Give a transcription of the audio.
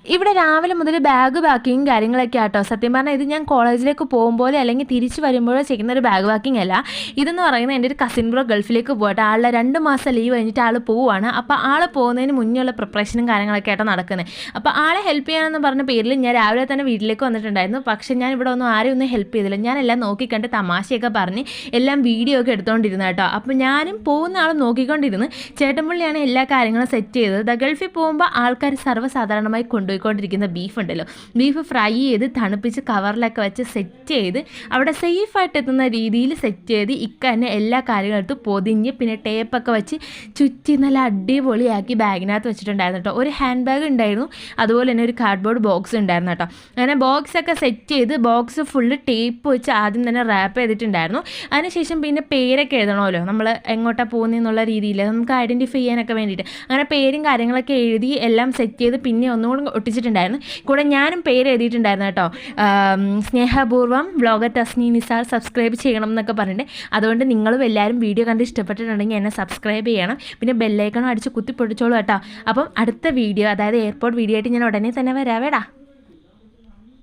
ഇവിടെ രാവിലെ മുതൽ ബാഗ് പാക്കിങ്ങും കാര്യങ്ങളൊക്കെ ആട്ടോ. സത്യം പറഞ്ഞാൽ ഇത് ഞാൻ കോളേജിലേക്ക് പോകുമ്പോഴോ അല്ലെങ്കിൽ തിരിച്ച് വരുമ്പോഴോ ചെയ്യുന്ന ഒരു ബാഗ് പാക്കിംഗ് അല്ല. ഇതെന്ന് പറയുന്നത് എൻ്റെ ഒരു കസിൻ ബ്രോ ഗൾഫിലേക്ക് പോകട്ടെ, ആളുടെ 2 മാസം ലീവ് കഴിഞ്ഞിട്ട് ആൾ പോവുകയാണ്. അപ്പോൾ ആൾ പോകുന്നതിന് മുന്നേ ഉള്ള പ്രിപ്പറേഷനും കാര്യങ്ങളൊക്കെ ആയിട്ടാണ് നടക്കുന്നത്. അപ്പോൾ ആളെ ഹെൽപ്പ് ചെയ്യാനെന്ന് പറഞ്ഞ പേരിൽ ഞാൻ രാവിലെ തന്നെ വീട്ടിലേക്ക് വന്നിട്ടുണ്ടായിരുന്നു. പക്ഷേ ഞാൻ ഇവിടെ ആരെയും ഒന്നും ഹെൽപ്പ് ചെയ്തില്ല. ഞാനെല്ലാം നോക്കിക്കണ്ട് തമാശയൊക്കെ പറഞ്ഞ് എല്ലാം വീഡിയോ ഒക്കെ എടുത്തുകൊണ്ടിരുന്നു കേട്ടോ. അപ്പോൾ ഞാനും പോകുന്ന ആൾ നോക്കിക്കൊണ്ടിരുന്ന് ചേട്ടൻപുള്ളിയാണ് എല്ലാ കാര്യങ്ങളും സെറ്റ് ചെയ്തത്. ഗൾഫിൽ പോകുമ്പോൾ ആൾക്കാർ സർവ്വസാധാരണമായി കൊണ്ടുപോയിക്കൊണ്ടിരിക്കുന്ന ബീഫ് ഉണ്ടല്ലോ, ബീഫ് ഫ്രൈ ചെയ്ത് തണുപ്പിച്ച് കവറിലൊക്കെ വെച്ച് സെറ്റ് ചെയ്ത് അവിടെ സേഫായിട്ട് എത്തുന്ന രീതിയിൽ സെറ്റ് ചെയ്ത് തന്നെ എല്ലാ കാര്യങ്ങളും എടുത്ത് പൊതിഞ്ഞ് പിന്നെ ടേപ്പൊക്കെ വെച്ച് ചുറ്റി നല്ല അടിപൊളിയാക്കി ബാഗിനകത്ത് വെച്ചിട്ടുണ്ടായിരുന്നു കേട്ടോ. ഒരു ഹാൻഡ് ബാഗ് ഉണ്ടായിരുന്നു, അതുപോലെ തന്നെ ഒരു കാർഡ്ബോർഡ് ബോക്സ് ഉണ്ടായിരുന്നു കേട്ടോ. അങ്ങനെ ബോക്സൊക്കെ സെറ്റ് ചെയ്ത് ബോക്സ് ഫുള്ള് ടേപ്പ് വെച്ച് ആദ്യം തന്നെ റാപ്പ് ചെയ്തിട്ടുണ്ടായിരുന്നു. അതിനുശേഷം പിന്നെ പേരൊക്കെ എഴുതണമല്ലോ, നമ്മൾ എങ്ങോട്ടാണ് പോകുന്നതെന്നുള്ള രീതിയിൽ നമുക്ക് ഐഡൻറ്റിഫൈ ചെയ്യാനൊക്കെ വേണ്ടിയിട്ട് അങ്ങനെ പേരും കാര്യങ്ങളൊക്കെ എഴുതി എല്ലാം സെറ്റ് ചെയ്ത് പിന്നെ ഒന്നുകൂടി ഒട്ടിച്ചിട്ടുണ്ടായിരുന്നു. കൂടെ ഞാനും പേര് എഴുതിയിട്ടുണ്ടായിരുന്നു കേട്ടോ. സ്നേഹപൂർവ്വം വ്ളോഗർ തസ്നി നിസാർ, സബ്സ്ക്രൈബ് ചെയ്യണം എന്നൊക്കെ പറഞ്ഞിട്ട്. അതുകൊണ്ട് നിങ്ങളും എല്ലാവരും വീഡിയോ കണ്ട് ഇഷ്ടപ്പെട്ടിട്ടുണ്ടെങ്കിൽ എന്നെ സബ്സ്ക്രൈബ് ചെയ്യണം, പിന്നെ ബെല്ലൈക്കണും അടിച്ച് കുത്തി പൊടിച്ചോളൂ കേട്ടോ. അപ്പം അടുത്ത വീഡിയോ, അതായത് എയർപോർട്ട് വീഡിയോ ആയിട്ട് ഞാൻ ഉടനെ തന്നെ വരാവേടാ.